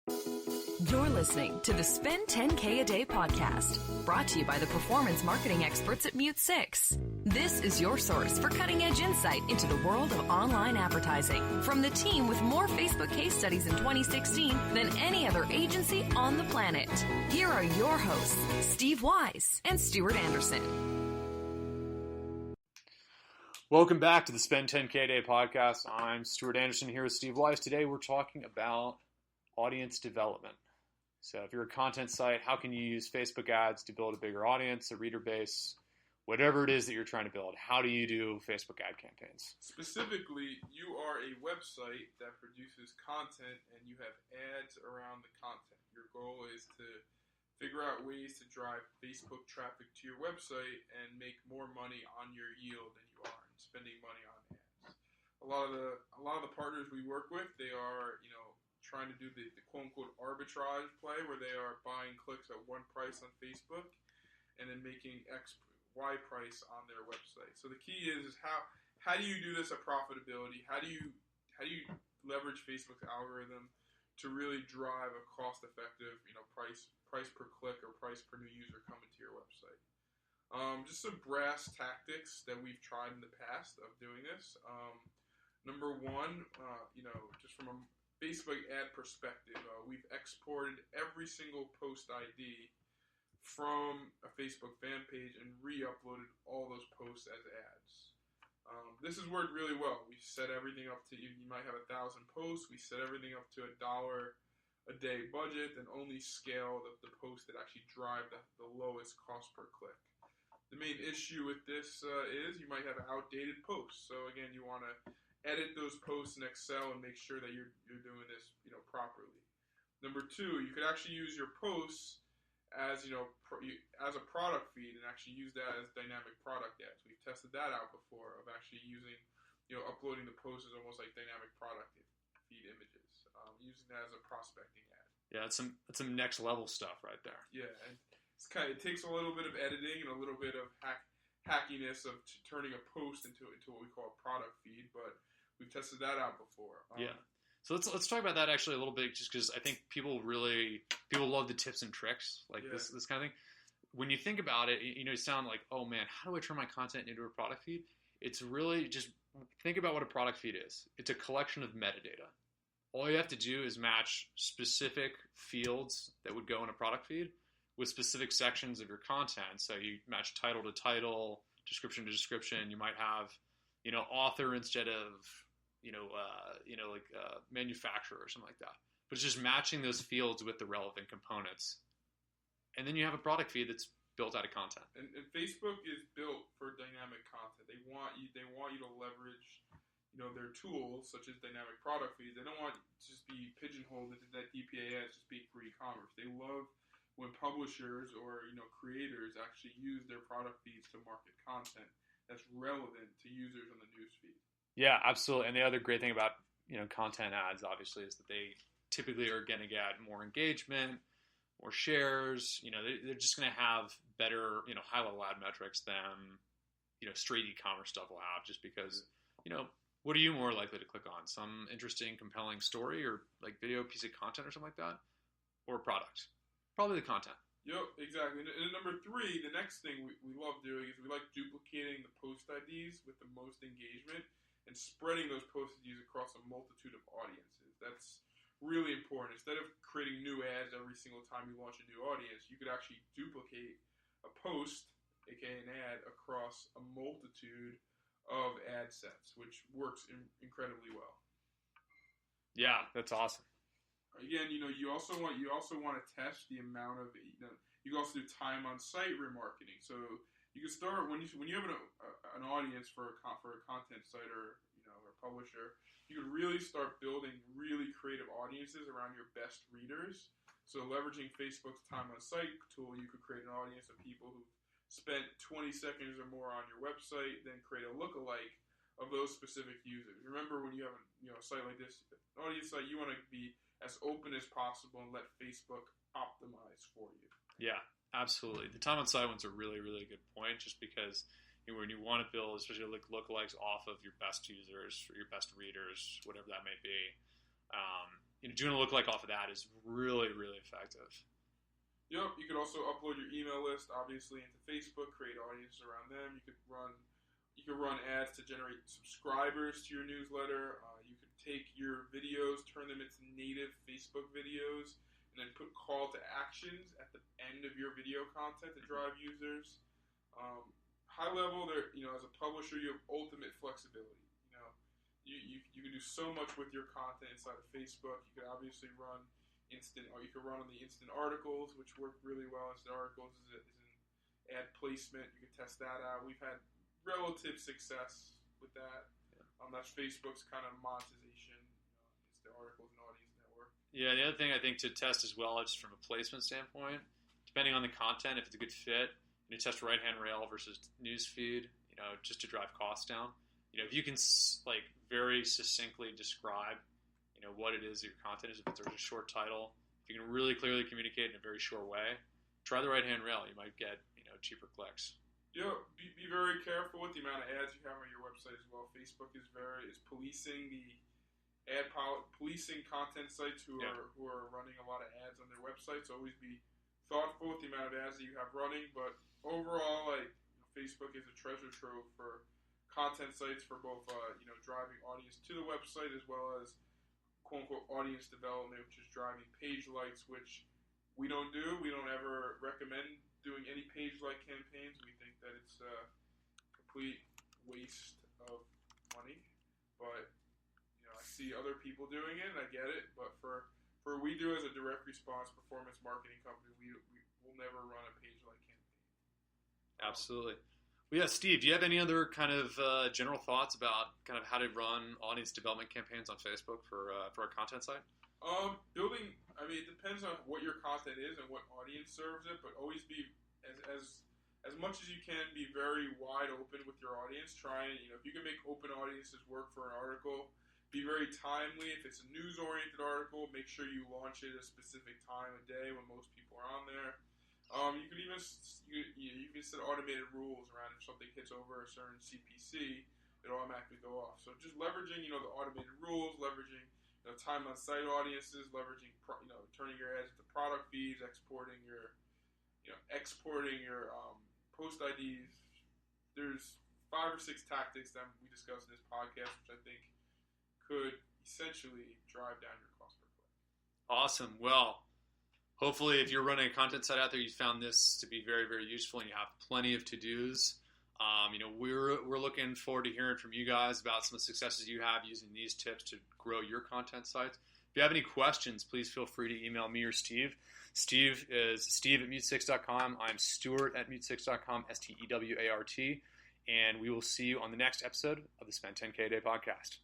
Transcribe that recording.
You're listening to the Spend 10K a Day podcast, brought to you by the performance marketing experts at Mute 6. This is your source for cutting-edge insight into the world of online advertising from the team with more Facebook case studies in 2016 than any other agency on the planet. Here are your hosts, Steve Wise and Stuart Anderson. Welcome back to the Spend 10K a Day podcast. I'm Stuart Anderson here with Steve Wise. Today we're talking about audience development. So if you're a content site, how can you use Facebook ads to build a bigger audience, a reader base, whatever it is that you're trying to build? How do you do Facebook ad campaigns? Specifically, you are a website that produces content and you have ads around the content. Your goal is to figure out ways to drive Facebook traffic to your website and make more money on your yield than you are in spending money on ads. A lot of the partners we work with, they are, trying to do the quote-unquote arbitrage play where they are buying clicks at one price on Facebook and then making Y price on their website. So the key is how do you do this at profitability? How do you leverage Facebook's algorithm to really drive a cost-effective, price per click or price per new user coming to your website? Just some brass tactics that we've tried in the past of doing this. Number one, just from a Facebook ad perspective, we've exported every single post ID from a Facebook fan page and re-uploaded all those posts as ads. This has worked really well. We set everything up to, you might have 1,000 posts, we set everything up to $1 a day budget and only scale the posts that actually drive the lowest cost per click. The main issue with this is you might have outdated posts. So again, you want to edit those posts in Excel and make sure that you're doing this properly. Number two, you could actually use your posts as as a product feed and actually use that as dynamic product ads. We've tested that out before of actually using uploading the posts as almost like dynamic product feed images, using that as a prospecting ad. Yeah, it's some next level stuff right there. Yeah, and it takes a little bit of editing and a little bit of hackiness of turning a post into what we call a product feed, but we've tested that out before. Yeah. So let's talk about that actually a little bit, just because I think people love the tips and tricks this kind of thing. When you think about it, you sound like, oh man, how do I turn my content into a product feed? It's really just think about what a product feed is. It's a collection of metadata. All you have to do is match specific fields that would go in a product feed with specific sections of your content. So you match title to title, description to description. You might have, author instead of, manufacturer or something like that. But it's just matching those fields with the relevant components. And then you have a product feed that's built out of content. And Facebook is built for dynamic content. They want you to leverage, their tools such as dynamic product feeds. They don't want to just be pigeonholed into that DPA as just being for e-commerce. They love when publishers or creators actually use their product feeds to market content that's relevant to users on the newsfeed. Yeah, absolutely. And the other great thing about content ads, obviously, is that they typically are going to get more engagement, more shares. They're just going to have better high level ad metrics than straight e-commerce stuff will have, just because what are you more likely to click on? Some interesting, compelling story or like video piece of content or something like that, or a product? Probably the content. Yep, exactly. And number three, the next thing we love doing is we like duplicating the post IDs with the most engagement and spreading those post IDs across a multitude of audiences. That's really important. Instead of creating new ads every single time you launch a new audience, you could actually duplicate a post, aka an ad, across a multitude of ad sets, which works incredibly well. Yeah, that's awesome. Again, you also want to test the amount of, you can also do time on site remarketing. So you can start when you have an audience for a content site or or publisher, you can really start building really creative audiences around your best readers. So leveraging Facebook's time on site tool, you could create an audience of people who spent 20 seconds or more on your website, then create a lookalike of those specific users. Remember, when you have a site like this, an audience site, you want to be as open as possible and let Facebook optimize for you. Yeah, absolutely. The time on site one's a really, really good point, just because when you want to build, especially like lookalikes off of your best users or your best readers, whatever that may be, doing a lookalike off of that is really, really effective. Yep, you could also upload your email list, obviously, into Facebook, create audiences around them. You could run ads to generate subscribers to your newsletter. You could take your videos, turn them into native Facebook videos, and then put call to actions at the end of your video content to drive users. High level, there, as a publisher, you have ultimate flexibility. You can do so much with your content inside of Facebook. You could obviously run you could run on the instant articles, which work really well. Instant articles is an ad placement. You can test that out. We've had relative success with that. That's Facebook's kind of monetization. Instant articles and audience network. Yeah, the other thing I think to test as well, just from a placement standpoint, depending on the content, if it's a good fit, test right-hand rail versus newsfeed, just to drive costs down. If you can very succinctly describe, what it is your content is, if there's a short title, if you can really clearly communicate in a very short way, try the right-hand rail. You might get, cheaper clicks. Yeah, be very careful with the amount of ads you have on your website as well. Facebook is policing the policing content sites who are running a lot of ads on their websites. Always be thoughtful with the amount of ads that you have running, but overall, Facebook is a treasure trove for content sites for both, driving audience to the website as well as quote-unquote audience development, which is driving page likes, which we don't do. We don't ever recommend doing any page like campaigns. We think that it's a complete waste of money. But, I see other people doing it, and I get it. But for what we do as a direct response performance marketing company, we will never run a page like campaign. Absolutely. Well, yeah, Steve, do you have any other kind of general thoughts about kind of how to run audience development campaigns on Facebook for our content site? It depends on what your content is and what audience serves it, but always be as much as you can, be very wide open with your audience. Try and, if you can make open audiences work for an article, be very timely. If it's a news-oriented article, make sure you launch it at a specific time of day when most people are on there. You can even set automated rules around if something hits over a certain CPC, it'll automatically go off. So just leveraging, the automated rules, leveraging time on site audiences, leveraging turning your ads into product feeds, exporting your post IDs. There's 5 or 6 tactics that we discussed in this podcast, which I think could essentially drive down your cost per click. Awesome. Well, hopefully, if you're running a content site out there, you found this to be very, very useful, and you have plenty of to-dos. We're looking forward to hearing from you guys about some of the successes you have using these tips to grow your content sites. If you have any questions, please feel free to email me or Steve. Steve is steve@mute6.com. I'm Stuart@mute6.com, STEWART. And we will see you on the next episode of the Spend 10K a Day podcast.